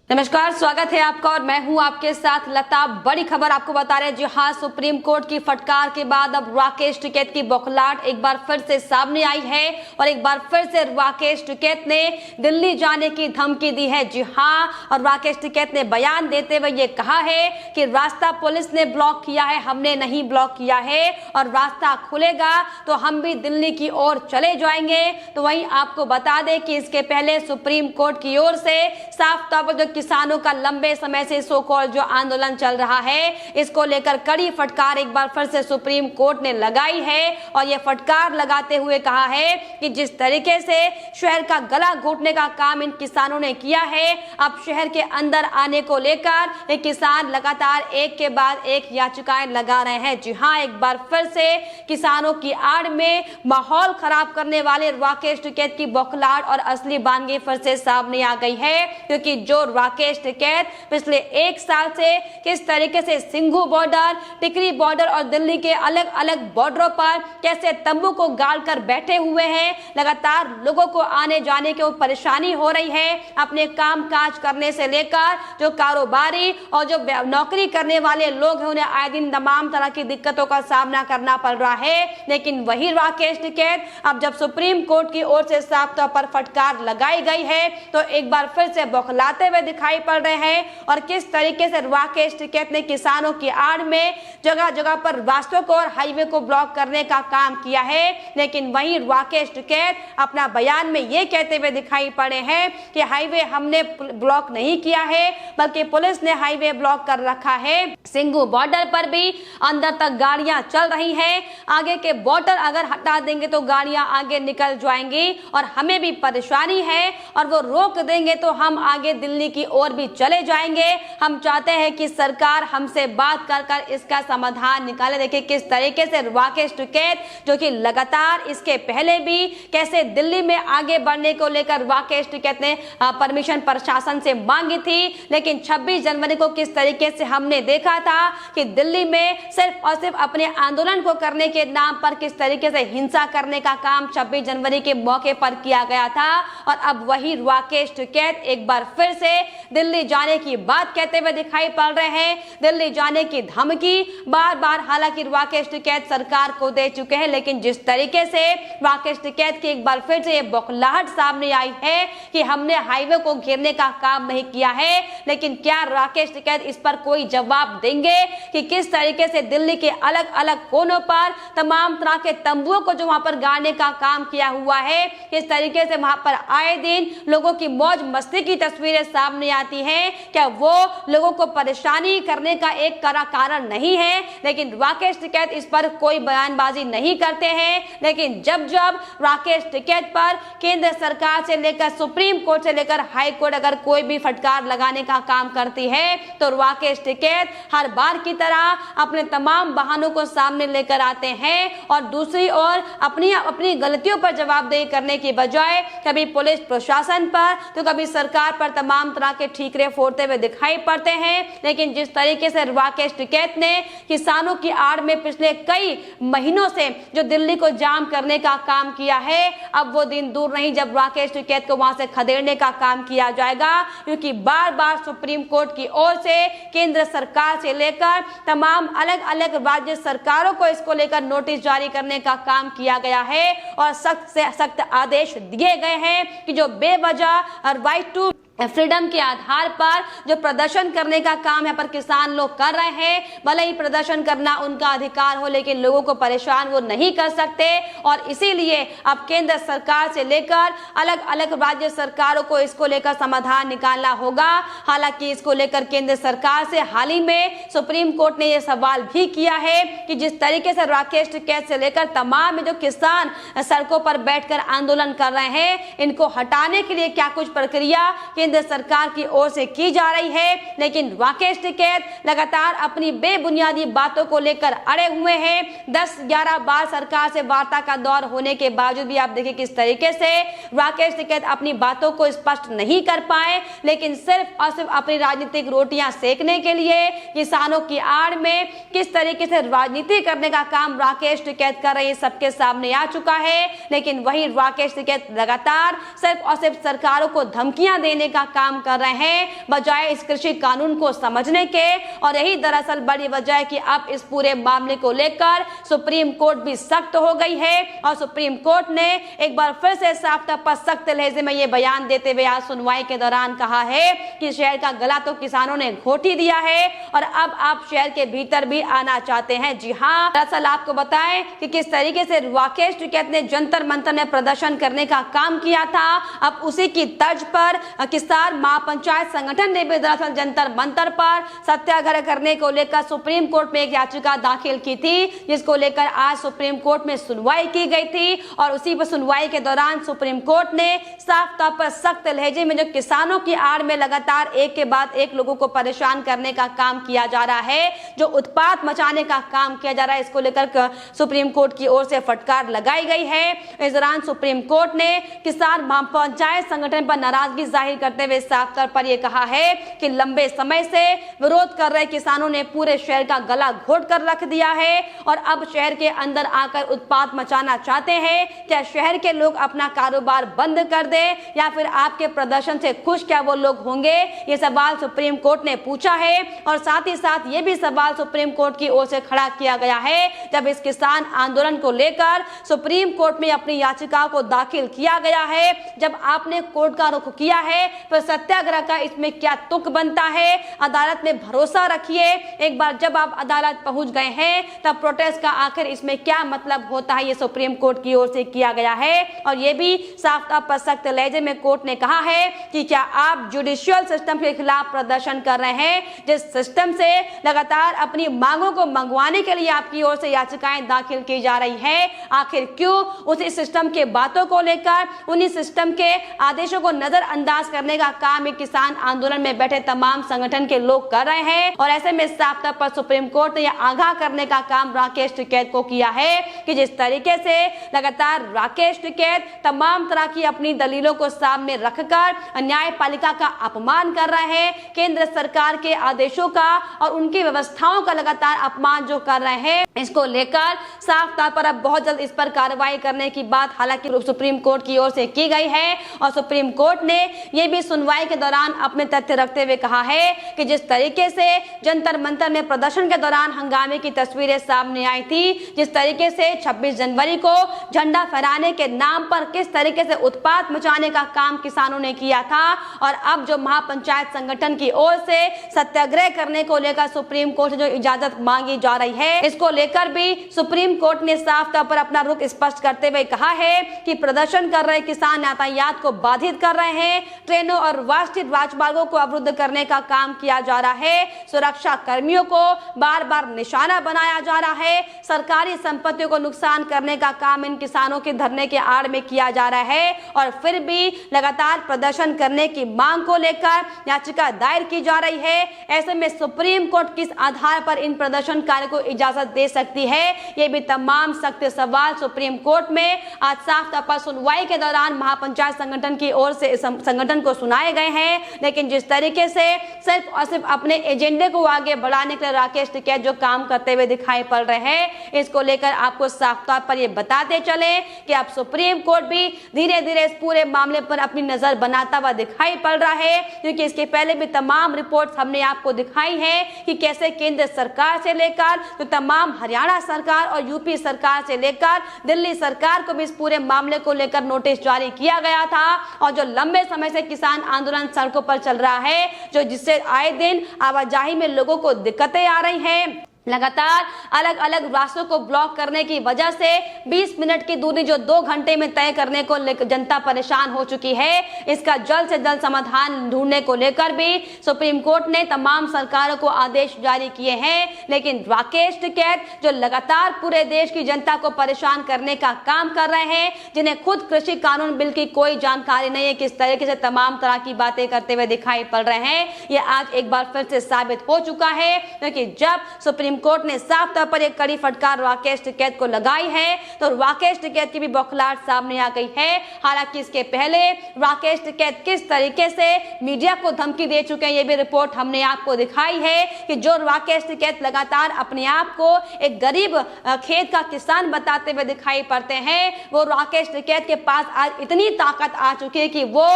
नमस्कार, स्वागत है आपका और मैं हूं आपके साथ लता। बड़ी खबर आपको बता रहे हैं। जी हां, सुप्रीम कोर्ट की फटकार के बाद अब राकेश टिकैत की बौखलाहट एक बार फिर से सामने आई है और एक बार फिर से राकेश टिकैत ने दिल्ली जाने की धमकी दी है। जी हां, और राकेश टिकैत ने बयान देते हुए ये कहा है कि रास्ता पुलिस ने ब्लॉक किया है, हमने नहीं ब्लॉक किया है और रास्ता खुलेगा तो हम भी दिल्ली की ओर चले जाएंगे। तो वहीं आपको बता दें कि इसके पहले सुप्रीम कोर्ट की ओर से साफ तौर पर जो किसानों का लंबे समय से सो कॉल्ड जो आंदोलन चल रहा है, इसको लेकर कड़ी फटकार एक बार फिर से सुप्रीम कोर्ट ने लगाई है और यह फटकार लगाते हुए कहा है कि जिस तरीके से शहर का गला घोटने का काम इन किसानों ने किया है, अब शहर के अंदर आने को लेकर ये किसान लगातार एक के बाद एक याचिकाएं लगा रहे हैं। जी हां, एक बार फिर से किसानों की आड़ में माहौल खराब करने वाले राकेश टिकैत की बौखलाहट और असली बानगी फिर से सामने आ गई है, क्योंकि जो राकेश टिकैत पिछले एक साल से किस तरीके से सिंघू बॉर्डर, टिकरी बॉर्डर और दिल्ली के अलग अलग बॉर्डरों पर कैसे तंबू को गाड़ कर बैठे हुए हैं, लगातार लोगों को आने जाने की परेशानी हो रही है। अपने काम काज करने से लेकर जो कारोबारी और जो नौकरी करने वाले लोग हैं, उन्हें आए दिन तमाम तरह की दिक्कतों का सामना करना पड़ रहा है। लेकिन वही राकेश टिकैत अब जब सुप्रीम कोर्ट की ओर से साफ तौर पर फटकार लगाई गई है तो एक बार फिर से बौखलाते हुए दिखाई पड़ रहे हैं और किस तरीके से राकेश टिकैत ने किसानों की आड़ में जगह जगह पर रास्तों को और हाईवे को ब्लॉक करने का काम किया है। लेकिन वहीं राकेश टिकैत अपना बयान में ये कहते हुए दिखाई पड़े हैं कि हाईवे हमने ब्लॉक नहीं किया है, बल्कि पुलिस ने हाईवे ब्लॉक कर रखा है। सिंघू बॉर्डर पर भी अंदर तक गाड़ियां चल रही हैं, आगे के बॉर्डर अगर हटा देंगे तो गाड़ियां आगे निकल जाएंगी और हमें भी परेशानी है और वो रोक देंगे तो हम आगे दिल्ली की ओर भी चले जाएंगे। हम चाहते हैं कि सरकार हमसे बात कर कर इसका समाधान निकाले। देखिए किस तरीके से राकेश टिकैत, जो कि लगातार इसके पहले भी कैसे दिल्ली में आगे बढ़ने को लेकर राकेश टिकैत ने परमिशन प्रशासन से मांगी थी, लेकिन 26 जनवरी को किस तरीके से हमने देखा था कि दिल्ली में सिर्फ और सिर्फ अपने आंदोलन को करने के नाम पर किस तरीके से हिंसा करने का काम 26 जनवरी के मौके पर किया गया था। और अब वही राकेश टिकैत एक बार फिर से दिल्ली जाने की बात कहते हुए दिखाई पड़ रहे हैं। दिल्ली जाने की धमकी बार बार हालांकि राकेश टिकैत सरकार को दे चुके हैं, लेकिन जिस तरीके से राकेश टिकैत की एक बार फिर से ये बौखलाहट सामने आई है कि हमने हाईवे को घेरने का काम नहीं किया है, लेकिन क्या राकेश टिकैत इस पर कोई जवाब देंगे कि किस तरीके से दिल्ली के अलग अलग कोनों पर तमाम तरह के तंबुओं को जो वहां पर गाड़ने का काम किया हुआ है, किस तरीके से वहां पर आए दिन लोगों की मौज मस्ती की तस्वीरें सामने आती हैं। क्या वो लोगों को परेशानी करने का एक कारण नहीं है? लेकिन राकेश टिकैत इस पर कोई बयानबाजी नहीं करते हैं। लेकिन जब जब राकेश टिकैत पर केंद्र सरकार से लेकर सुप्रीम कोर्ट से लेकर हाई कोर्ट अगर कोई भी फटकार लगाने का काम करती है तो राकेश टिकैत हर बार की तरह अपने तमाम बहानों को सामने लेकर आते हैं और दूसरी ओर अपनी गलतियों पर जवाबदेही करने की बजाय कभी पुलिस प्रशासन पर तो कभी सरकार पर तमाम तरह के ठीकरे फोड़ते हुए दिखाई पड़ते हैं। लेकिन जिस तरीके से राकेश टिकैत ने किसानों की आड़ में पिछले कई महीनों से जो दिल्ली को जाम करने का काम किया है, अब वो दिन दूर नहीं जब राकेश टिकैत को वहां से खदेड़ने का काम किया जाएगा, क्योंकि बार बार सुप्रीम कोर्ट की ओर से केंद्र सरकार से लेकर तमाम अलग अलग राज्य सरकारों को इसको लेकर नोटिस जारी करने का काम किया गया है और सख्त से सख्त आदेश दिए गए हैं कि जो बेवजह राइट टू फ्रीडम के आधार पर जो प्रदर्शन करने का काम यहाँ पर किसान लोग कर रहे हैं, भले ही प्रदर्शन करना उनका अधिकार हो, लेकिन लोगों को परेशान वो नहीं कर सकते। और इसीलिए अब केंद्र सरकार से लेकर अलग अलग राज्य सरकारों को इसको लेकर समाधान निकालना होगा। हालांकि इसको लेकर केंद्र सरकार से हाल ही में सुप्रीम कोर्ट ने यह सवाल भी किया है कि जिस तरीके से राकेश टिकैत से लेकर तमाम जो किसान सड़कों पर बैठकर आंदोलन कर रहे हैं, इनको हटाने के लिए क्या कुछ प्रक्रिया केंद्र सरकार की ओर से की जा रही है। लेकिन राकेश टिकैत लगातार अपनी बेबुनियादी बातों को लेकर अड़े हुए हैं। 10-11 बार सरकार से वार्ता का दौर होने के बावजूद भी आप देखिए किस तरीके से राकेश टिकैत अपनी बातों को स्पष्ट नहीं कर पाए, लेकिन सिर्फ और सिर्फ अपनी राजनीतिक रोटियां सेकने के लिए किसानों की आड़ में किस तरीके से राजनीति करने का काम राकेश टिकैत कर रहे हैं, सबके सामने आ चुका है। लेकिन वही राकेश टिकैत लगातार सिर्फ और सिर्फ सरकारों को धमकियां देने का का काम कर रहे हैं बजाय इस कृषि कानून को समझने के। और यही दरअसल बड़ी वजह है कि अब इस पूरे मामले को लेकर सुप्रीम कोर्ट भी सख्त हो गई है और सुप्रीम कोर्ट ने एक बार फिर से साफ तौर पर सख्त लहजे में ये बयान देते हुए आज सुनवाई के दौरान कहा है कि शहर का गला तो किसानों ने घोट ही दिया है और अब आप शहर के भीतर भी आना चाहते हैं। जी हाँ, दरअसल आपको बताएं कि किस तरीके से राकेश टिकैत ने जंतर मंतर में प्रदर्शन करने का काम किया था। अब उसी की तर्ज पर किसान महापंचायत संगठन ने भी दरअसल जंतर मंतर पर सत्याग्रह करने को लेकर सुप्रीम कोर्ट में एक याचिका दाखिल की थी, जिसको लेकर आज सुप्रीम कोर्ट में सुनवाई की गई थी। और उसी पर सुनवाई के दौरान सुप्रीम कोर्ट ने साफ तौर पर सख्त लहजे में जो किसानों की आड़ में लगातार एक के बाद एक लोगों को परेशान करने का काम किया जा रहा है, जो उत्पात मचाने का काम किया जा रहा है, इसको लेकर सुप्रीम कोर्ट की ओर से फटकार लगाई गई है। इस दौरान सुप्रीम कोर्ट ने किसान महापंचायत संगठन पर नाराजगी जाहिर करते हुए साफ तौर पर यह कहा है कि लंबे समय से विरोध कर रहे किसानों ने पूरे शहर का गला घोट कर रख दिया है और अब शहर के अंदर आकर उत्पात मचाना चाहते हैं। क्या शहर के लोग अपना कारोबार बंद कर दे या फिर आपके प्रदर्शन से खुश क्या वो लोग होंगे, ये सवाल सुप्रीम कोर्ट ने पूछा है। और साथ ही साथ ये भी सवाल सुप्रीम कोर्ट की ओर से खड़ा किया गया है जब इस किसान आंदोलन को लेकर सुप्रीम कोर्ट में अपनी याचिका को दाखिल किया गया है। जब आपने कोर्ट का रुख किया है तो सत्याग्रह का इसमें क्या तुक बनता है। अदालत में भरोसा रखिए, एक बार जब आप अदालत पहुंच गए हैं तब प्रोटेस्ट का आखिर इसमें क्या मतलब होता है, ये सुप्रीम कोर्ट की ओर से किया गया है। और ये भी साफ तौर पर सख्त लहजे में कोर्ट ने कहा है कि क्या आप जुडिशियल सिस्टम के खिलाफ प्रदर्शन कर रहे हैं, जिस सिस्टम से लगातार अपनी मांगों को मंगवाने के लिए आपकी ओर से याचिकाएं दाखिल की जा रही है, आखिर क्यों उसी सिस्टम के बातों को लेकर उन्हीं सिस्टम के आदेशों को नजरअंदाज करने का काम एक किसान आंदोलन में बैठे तमाम संगठन के लोग कर रहे हैं। और ऐसे में साफ तौर पर सुप्रीम कोर्ट ने यह आगाह करने का काम राकेश टिकैत को किया है कि जिस तरीके से लगातार राकेश टिकैत तमाम तरह की अपनी दलीलों को सामने रखकर न्यायपालिका का अपमान कर रहे हैं, केंद्र सरकार के आदेशों का और उनकी व्यवस्थाओं का लगातार अपमान जो कर रहे हैं, इसको लेकर साफ तौर पर अब बहुत जल्द इस पर कार्रवाई करने की बात हालांकि सुप्रीम कोर्ट की ओर से की गई है। और सुप्रीम कोर्ट ने यह भी सुनवाई के दौरान अपने तथ्य रखते हुए कहा है कि जिस तरीके से जंतर मंतर में प्रदर्शन के दौरान हंगामे की तस्वीरें सामने आई थी, जिस तरीके से 26 जनवरी को झंडा फहराने के नाम पर किस तरीके से उत्पात मचाने का काम किसानों ने किया था और अब जो महापंचायत संगठन की ओर से सत्याग्रह करने को लेकर सुप्रीम कोर्ट से जो इजाजत मांगी जा रही है, इसको लेकर भी सुप्रीम कोर्ट ने साफ तौर पर अपना रुख स्पष्ट करते हुए कहा है कि प्रदर्शन कर रहे किसान यातायात को बाधित कर रहे हैं, ट्रेनों और राष्ट्रीय राजमार्गों को अवरुद्ध करने का काम किया जा रहा है, सुरक्षा कर्मियों को बार बार निशाना बनाया जा रहा है, सरकारी संपत्तियों को नुकसान करने का काम इन किसानों के धरने के आड़ में किया जा रहा है और फिर भी लगातार प्रदर्शन करने की मांग को लेकर याचिका दायर की जा रही है। ऐसे में सुप्रीम कोर्ट किस आधार पर इन प्रदर्शनकारियों को इजाजत दे सकती है, ये भी तमाम सख्त सवाल सुप्रीम कोर्ट में आज साफ तौर पर सुनवाई के दौरान महापंचायत संगठन की ओर से संगठन को सुनाए गए हैं। लेकिन जिस तरीके से सिर्फ और सिर्फ अपने एजेंडे को आगे बढ़ाने के लिए राकेश टिकैत जो काम करते हुए दिखाई पड़ रहे हैं, इसको लेकर आपको साफ तौर पर ये बताते चले कि अब सुप्रीम कोर्ट भी धीरे धीरे इस पूरे मामले पर अपनी नजर बनाता हुआ दिखाई पड़ रहा है, क्योंकि इसके पहले भी तमाम रिपोर्ट हमने आपको दिखाई है कि कैसे केंद्र सरकार से लेकर तो तमाम हरियाणा सरकार और यूपी सरकार से लेकर दिल्ली सरकार को भी इस पूरे मामले को लेकर नोटिस जारी किया गया था और जो लंबे समय से किसान आंदोलन सड़कों पर चल रहा है, जो जिससे आए दिन आवाजाही में लोगों को दिक्कतें आ रही हैं, लगातार अलग अलग रास्तों को ब्लॉक करने की वजह से 20 मिनट की दूरी जो 2 घंटे में तय करने को जनता परेशान हो चुकी है। इसका जल्द से जल्द समाधान ढूंढने को लेकर भी सुप्रीम कोर्ट ने तमाम सरकारों को आदेश जारी किए हैं। लेकिन राकेश टिकैत जो लगातार पूरे देश की जनता को परेशान करने का काम कर रहे हैं, जिन्हें खुद कृषि कानून बिल की कोई जानकारी नहीं है, किस तरीके से तमाम तरह की बातें करते हुए दिखाई पड़ रहे हैं, ये आज एक बार फिर से साबित हो चुका है। क्योंकि जब सुप्रीम सुप्रीम कोर्ट ने साफ तौर पर एक कड़ी फटकार राकेश टिकैत को लगाई है, तो राकेश टिकैत की भी बौखलाहट सामने आ गई है। हालांकि इसके पहले राकेश टिकैत किस तरीके से मीडिया को धमकी दे चुके हैं, ये भी रिपोर्ट हमने आपको दिखाई है कि जो राकेश टिकैत लगातार अपने आप को एक गरीब खेत का किसान बताते हुए दिखाई पड़ते हैं, वो राकेश टिकैत के पास आज इतनी ताकत आ चुकी है कि वो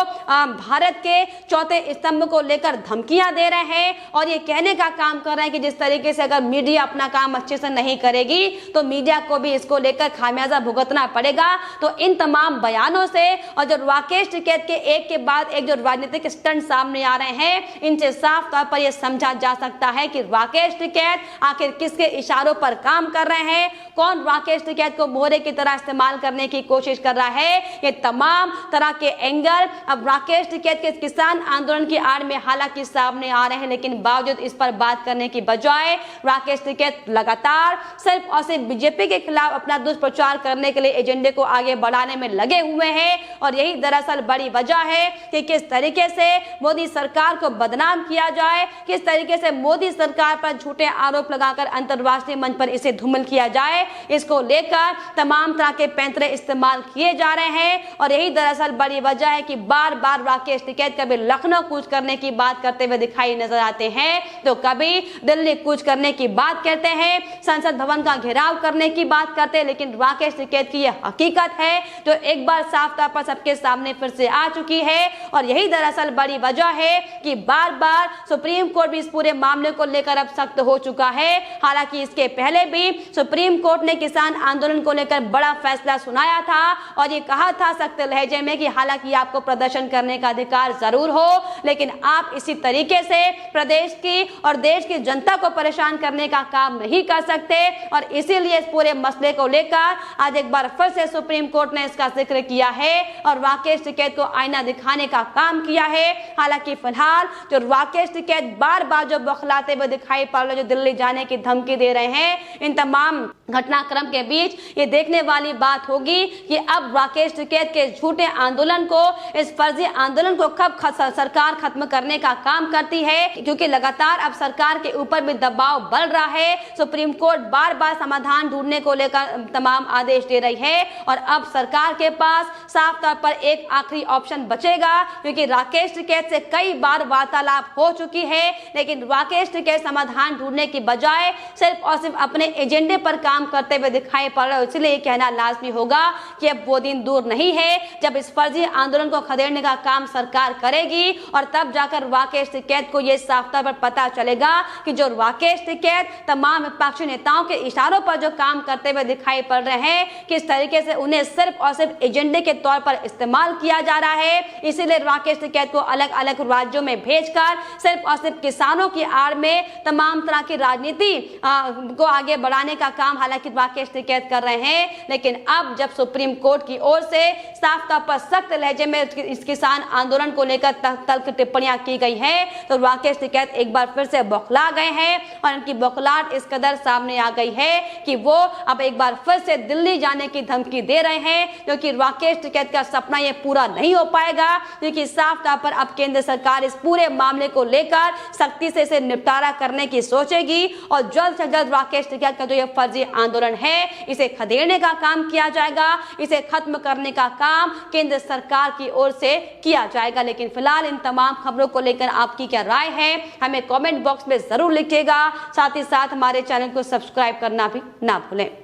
भारत के चौथे स्तंभ को लेकर धमकियां दे रहे हैं और ये कहने का काम कर रहे हैं कि जिस तरीके से अगर मीडिया अपना काम अच्छे से नहीं करेगी तो मीडिया को भी इसको लेकर खामियाजा भुगतना पड़ेगा। तो इन तमाम बयानों से और जो राकेश टिकैत के एक के बाद एक जो राजनीतिक स्टंट सामने आ रहे हैं, इनसे साफ तौर पर यह समझा जा सकता है कि राकेश टिकैत आखिर किसके इशारों पर काम कर रहे हैं, कौन राकेश टिकैत को मोहरे की तरह इस्तेमाल करने की कोशिश कर रहा है। ये तमाम तरह के एंगल अब राकेश टिकैत के किसान आंदोलन की आड़ में हालांकि सामने आ रहे हैं, लेकिन बावजूद इस पर बात करने की बजाय राकेश टिकैत लगातार सिर्फ और सिर्फ बीजेपी के खिलाफ अपना दुष्प्रचार करने के लिए एजेंडे को आगे बढ़ाने में लगे हुए हैं। और यही दरअसल बड़ी वजह है कि किस तरीके से मोदी सरकार को बदनाम किया जाए, किस तरीके से मोदी सरकार पर झूठे आरोप लगाकर अंतर्राष्ट्रीय मंच पर इसे धूमिल किया जाए, इसको लेकर तमाम तरह के पैंतरे इस्तेमाल किए जा रहे हैं। और यही दरअसल बड़ी वजह है कि बार बार राकेश टिकैत कभी लखनऊ कूच करने की बात करते हुए दिखाई नजर आते हैं, तो कभी दिल्ली कूच करने की बात करते हैं, संसद भवन का घेराव करने की बात करते हैं। लेकिन राकेश टिकैत की यह हकीकत है जो एक बार साफ तौर पर सबके सामने फिर से आ चुकी है। और यही दरअसल बड़ी वजह है कि बार बार सुप्रीम कोर्ट भी इस पूरे मामले को लेकर अब सख्त हो चुका है। हालांकि इसके पहले भी सुप्रीम कोर्ट ने किसान आंदोलन को लेकर बड़ा फैसला सुनाया था और ये कहा था सख्त लहजे में कि हालांकि आपको प्रदर्शन करने का अधिकार जरूर हो, लेकिन आप इसी तरीके से प्रदेश की और देश की जनता को परेशान करने का काम नहीं कर सकते। और इसीलिए इस पूरे मसले को लेकर आज एक बार फिर से सुप्रीम कोर्ट ने इसका जिक्र किया है और राकेश टिकैत को आईना दिखाने का काम किया है। हालांकि फिलहाल जो राकेश टिकैत बार बार जो बौखलाते हुए दिखाई पड़ रहे, जो दिल्ली जाने की धमकी दे रहे हैं, इन तमाम घटनाक्रम के बीच ये देखने वाली बात होगी कि अब राकेश टिकैत के झूठे आंदोलन को, इस फर्जी आंदोलन को कब सरकार खत्म करने का काम करती है, क्योंकि लगातार अब सरकार के ऊपर भी दबाव बढ़ रहा है। सुप्रीम कोर्ट बार बार समाधान ढूंढने को लेकर तमाम आदेश दे रही है और अब सरकार के पास साफ तौर पर एक आखिरी ऑप्शन बचेगा, क्योंकि राकेश टिकैत से कई बार वार्तालाप हो चुकी है, लेकिन राकेश टिकैत समाधान ढूंढने की बजाय सिर्फ और सिर्फ अपने एजेंडे पर काम करते हुए दिखाई पड़ रहे। इसलिए कहना लाजमी होगा कि अब वो दिन दूर नहीं है जब इस फर्जी आंदोलन को खदेड़ने का काम सरकार करेगी और तब जाकर राकेश टिकैत को यह साफ तौर पर पता चलेगा कि जो राकेश टिकैत तमाम विपक्षी नेताओं के इशारों पर जो काम करते हुए दिखाई पड़ रहे हैं, किस तरीके से उन्हें सिर्फ और सिर्फ एजेंडे के तौर पर इस्तेमाल किया जा रहा है। इसीलिए राकेश टिकैत को अलग अलग राज्यों में भेजकर सिर्फ और सिर्फ किसानों की आड़ में तमाम तरह की राजनीति को आगे बढ़ाने का काम हालांकि राकेश टिकैत कर रहे हैं। लेकिन अब जब सुप्रीम कोर्ट की ओर से साफ तौर पर सख्त लहजे में इस किसान आंदोलन को लेकर तल्ख टिप्पणियां की गई है, तो राकेश टिकैत एक बार फिर से बौखला गए हैं और उनकी बौखलाहट इस कदर सामने आ गई है कि वो अब एक बार फिर से दिल्ली जाने की धमकी दे रहे हैं, क्योंकि राकेश टिकैत का सपना ये पूरा नहीं हो पाएगा, क्योंकि साफ तौर पर अब केंद्र सरकार इस पूरे मामले को लेकर सख्ती से इसे निपटारा करने की सोचेगी और जल्द से जल्द राकेश टिकैत का जो ये फर्जी आंदोलन है इसे खदेड़ने का काम किया जाएगा, इसे खत्म करने का काम केंद्र सरकार की ओर से किया जाएगा। लेकिन फिलहाल इन तमाम खबरों को लेकर आपकी क्या राय है, हमें कमेंट बॉक्स में जरूर लिखिएगा। साथ ही साथ हमारे चैनल को सब्सक्राइब करना भी ना भूलें।